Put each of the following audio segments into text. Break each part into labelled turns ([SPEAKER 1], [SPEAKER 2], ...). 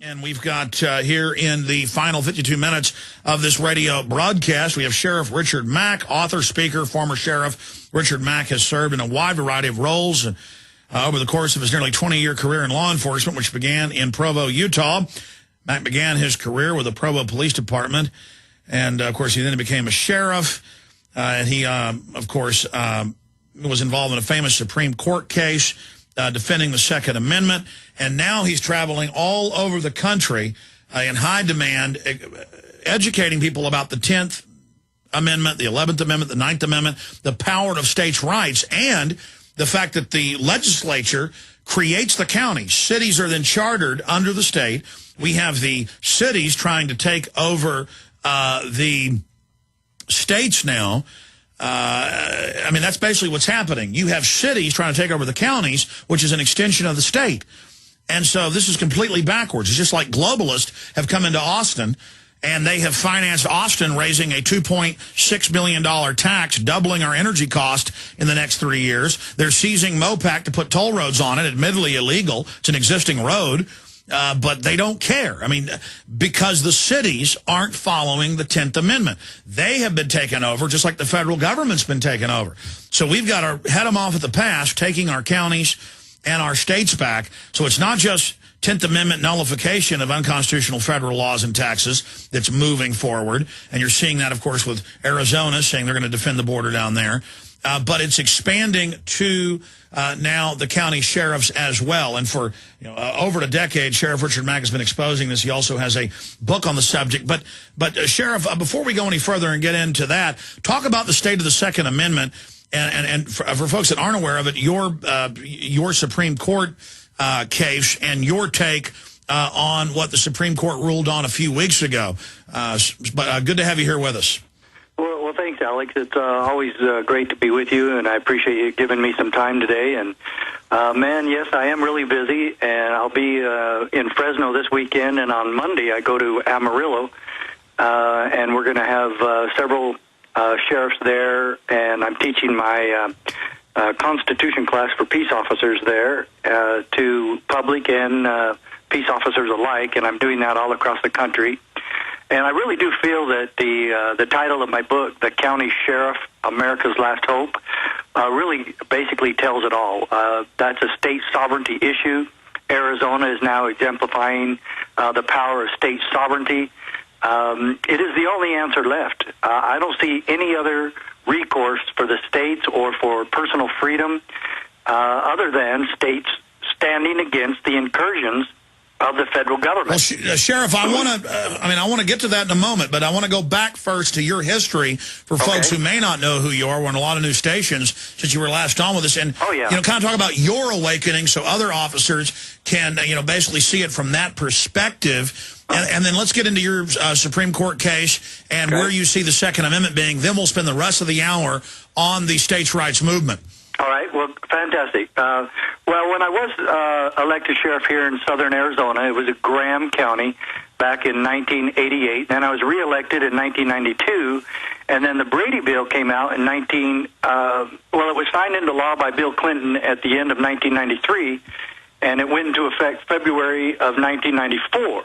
[SPEAKER 1] And we've got here in the final 52 minutes of this radio broadcast, we have Sheriff Richard Mack, author, speaker, former sheriff. Richard Mack has served in a wide variety of roles over the course of his nearly 20-year career in law enforcement, which began in Provo, Utah. Mack began his career with the Provo Police Department, and, of course, he then became a sheriff. And he, of course, was involved in a famous Supreme Court case defending the Second Amendment, and now he's traveling all over the country in high demand, educating people about the 10th Amendment, the 11th Amendment, the 9th Amendment, the power of states' rights, and the fact that the legislature creates the counties. Cities are then chartered under the state. We have the cities trying to take over the states now. I mean, that's basically what's happening. You have cities trying to take over the counties, which is an extension of the state. And so this is completely backwards. It's just like globalists have come into Austin, and they have financed Austin raising a $2.6 million tax, doubling our energy cost in the next 3 years. They're seizing Mopac to put toll roads on it, admittedly illegal. It's an existing road. But they don't care. I mean, because the cities aren't following the 10th Amendment. They have been taken over just like the federal government's been taken over. So we've got to head them off at the pass, taking our counties and our states back. So it's not just 10th Amendment nullification of unconstitutional federal laws and taxes that's moving forward. And you're seeing that, of course, with Arizona saying they're going to defend the border down there. But it's expanding to now the county sheriffs as well. And for over a decade, Sheriff Richard Mack has been exposing this. He also has a book on the subject. But Sheriff, before we go any further and get into that, talk about the state of the Second Amendment. And for folks that aren't aware of it, your Supreme Court case and your take on what the Supreme Court ruled on a few weeks ago. But good to have you here with us.
[SPEAKER 2] Well, thanks, Alex. It's always great to be with you, and I appreciate you giving me some time today. And, man, yes, I am really busy, and I'll be in Fresno this weekend, and on Monday I go to Amarillo, and we're going to have several sheriffs there, and I'm teaching my Constitution class for peace officers there to public and peace officers alike, and I'm doing that all across the country. And I really do feel that the title of my book, The County Sheriff, America's Last Hope, really basically tells it all. That's a state sovereignty issue. Arizona is now exemplifying the power of state sovereignty. It is the only answer left. I don't see any other recourse for the states or for personal freedom other than states standing against the incursions of the federal government.
[SPEAKER 1] Well, Sheriff, I want to get to that in a moment, but I want to go back first to your history for folks who may not know who you are. We're on a lot of new stations since you were last on with us, and kind of talk about your awakening so other officers can basically see it from that perspective. And then let's get into your Supreme Court case and where you see the Second Amendment being. Then we'll spend the rest of the hour on the states' rights movement.
[SPEAKER 2] All right, well, fantastic. Well, when I was elected sheriff here in southern Arizona, it was a Graham County back in 1988. Then I was reelected in 1992, and then the Brady bill came out in it was signed into law by Bill Clinton at the end of 1993, and it went into effect February of 1994.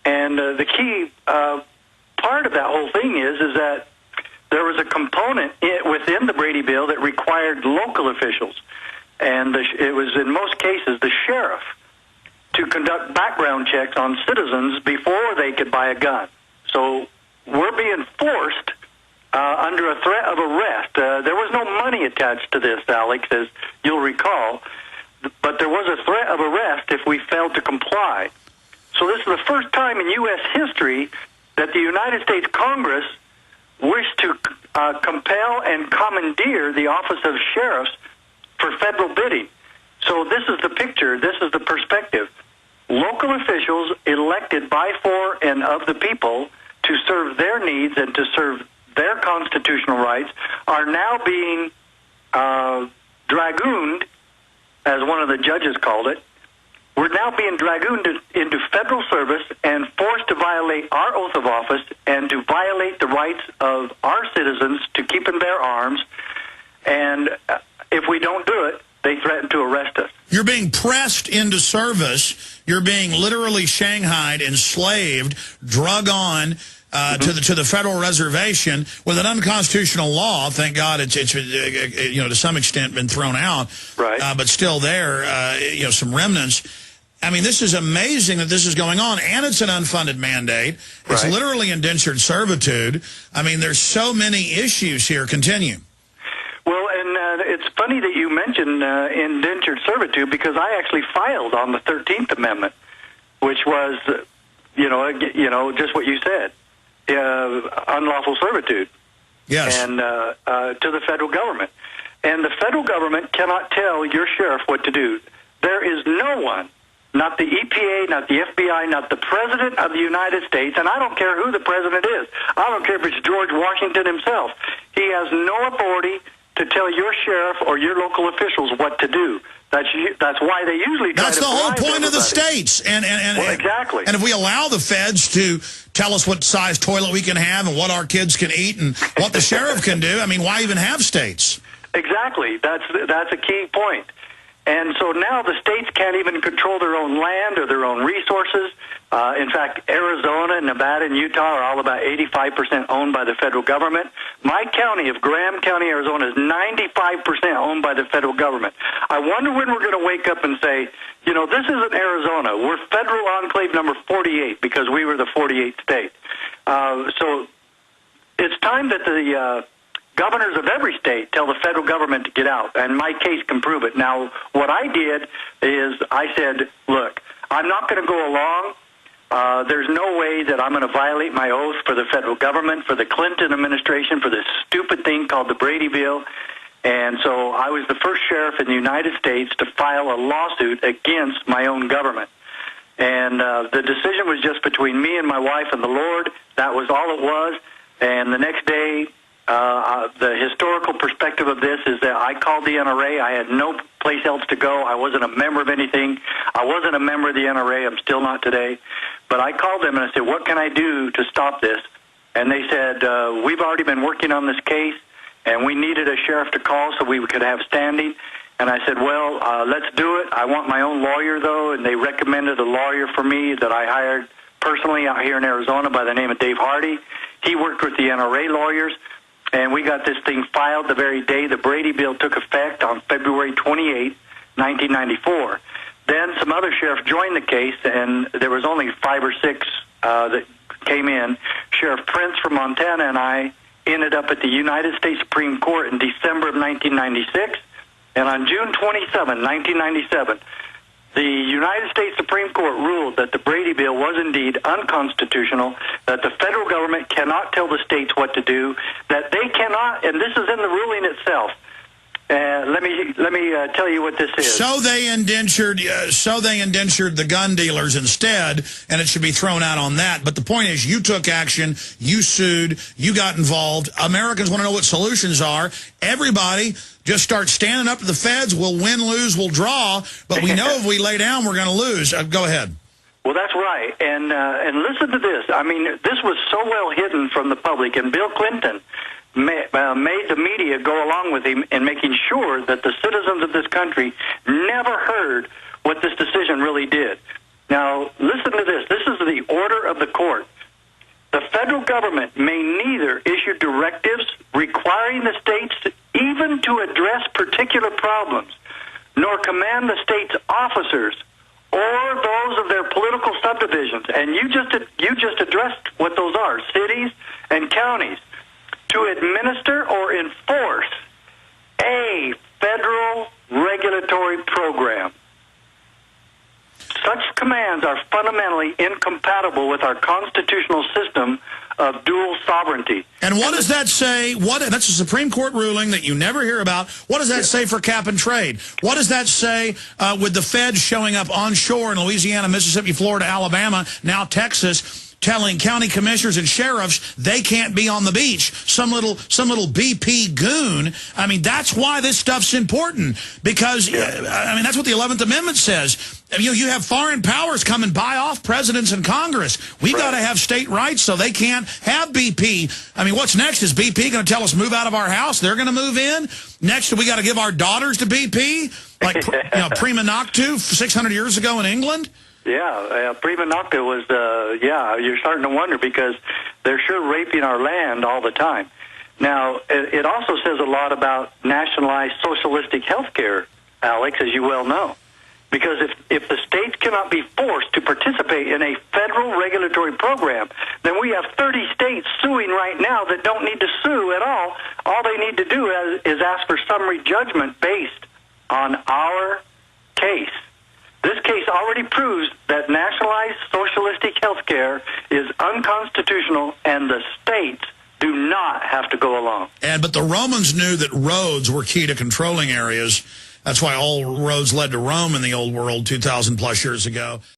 [SPEAKER 2] And the key part of that whole thing is that there was a component within the Brady bill that required local officials, and it was in most cases the sheriff, to conduct background checks on citizens before they could buy a gun. So we're being forced under a threat of arrest. There was no money attached to this, Alex, as you'll recall, but there was a threat of arrest if we failed to comply. So this is the first time in U.S. history that the United States Congress wished to compel and commandeer the office of sheriffs for federal bidding. So this is the picture, this is the perspective. Local officials elected by, for, and of the people to serve their needs and to serve their constitutional rights are now being dragooned, as one of the judges called it. We're now being dragooned into federal service and forced to violate our oath of office and to violate the rights of our citizens to keep and bear arms. And if we don't do it, they threaten to arrest us.
[SPEAKER 1] You're being pressed into service. You're being literally shanghaied, enslaved, drug on to the federal reservation with an unconstitutional law. Thank God it's to some extent been thrown out,
[SPEAKER 2] right?
[SPEAKER 1] But still there, some remnants. I mean, this is amazing that this is going on, and it's an unfunded mandate. It's literally indentured servitude. I mean, there's so many issues here. Continue.
[SPEAKER 2] Well, and it's funny that you mentioned indentured servitude, because I actually filed on the 13th Amendment, which was, just what you said, unlawful servitude.
[SPEAKER 1] Yes.
[SPEAKER 2] And to the federal government. And the federal government cannot tell your sheriff what to do. There is no one, not the EPA, not the FBI, not the President of the United States, and I don't care who the President is. I don't care if it's George Washington himself. He has no authority to tell your sheriff or your local officials what to do. That's why they usually try
[SPEAKER 1] That's the whole point of the states.
[SPEAKER 2] Exactly.
[SPEAKER 1] And if we allow the feds to tell us what size toilet we can have and what our kids can eat and what the sheriff can do, I mean, why even have states?
[SPEAKER 2] Exactly. That's a key point. And so now the states can't even control their own land or their own resources. In fact, Arizona, Nevada, and Utah are all about 85% owned by the federal government. My county of Graham County, Arizona, is 95% owned by the federal government. I wonder when we're going to wake up and say, this isn't Arizona. We're federal enclave number 48 because we were the 48th state. So it's time that the governors of every state tell the federal government to get out, and my case can prove it. Now, what I did is I said, look, I'm not going to go along. There's no way that I'm going to violate my oath for the federal government, for the Clinton administration, for this stupid thing called the Brady bill. And so I was the first sheriff in the United States to file a lawsuit against my own government. And the decision was just between me and my wife and the Lord. That was all it was. And the next day, the historical perspective of this is that I called the NRA. I had no place else to go. I wasn't a member of anything. I wasn't a member of the NRA. I'm still not today. But I called them and I said, what can I do to stop this? And they said, we've already been working on this case, and we needed a sheriff to call so we could have standing. And I said, well, let's do it. I want my own lawyer, though, and they recommended a lawyer for me that I hired personally out here in Arizona by the name of Dave Hardy. He worked with the NRA lawyers. And we got this thing filed the very day the Brady bill took effect on February 28, 1994. Then some other sheriffs joined the case, and there was only 5 or 6 that came in. Sheriff Prince from Montana and I ended up at the United States Supreme Court in December of 1996. And on June 27, 1997, the United States Supreme Court ruled that the Brady bill was indeed unconstitutional, that the federal government cannot tell the states what to do, that they cannot, and this is in the ruling itself. Let me tell you what this is.
[SPEAKER 1] So they indentured the gun dealers instead, and it should be thrown out on that. But the point is, you took action, you sued, you got involved. Americans want to know what solutions are. Everybody just start standing up to the feds. We'll win, lose, we'll draw. But we know if we lay down, we're going to lose. Go ahead.
[SPEAKER 2] Well, that's right. And listen to this. I mean, this was so well hidden from the public, and Bill Clinton made the media go along with him in making sure that the citizens of this country never heard what this decision really did. Now, listen to this. This is the order of the court. The federal government may neither issue directives requiring the states even to address particular problems, nor command the state's officers or those of their political subdivisions. And you just addressed what those are, cities and counties, to administer or enforce a federal regulatory program. Such commands are fundamentally incompatible with our constitutional system of dual sovereignty.
[SPEAKER 1] And what does that say? That's a Supreme Court ruling that you never hear about. What does that say for cap and trade? What does that say with the feds showing up onshore in Louisiana, Mississippi, Florida, Alabama, now Texas, telling county commissioners and sheriffs they can't be on the beach. Some little BP goon. I mean, that's why this stuff's important, because I mean, that's what the 11th Amendment says. You have foreign powers come and buy off presidents and Congress. We've got to have state rights, so they can't have BP. I mean, what's next? Is BP going to tell us move out of our house? They're going to move in? Next, we got to give our daughters to BP? Like, prima noctu 600 years ago in England?
[SPEAKER 2] Yeah, prima noctu was, you're starting to wonder, because they're sure raping our land all the time. Now, it also says a lot about nationalized socialistic health care, Alex, as you well know. Because if the states cannot be forced to participate in a federal regulatory program, then we have 30 states suing right now that don't need to sue at all. All they need to do is ask for summary judgment based on our case. This case already proves that nationalized socialistic health care is unconstitutional, and the states do not have to go along.
[SPEAKER 1] But the Romans knew that roads were key to controlling areas. That's why all roads led to Rome in the old world 2,000 plus years ago.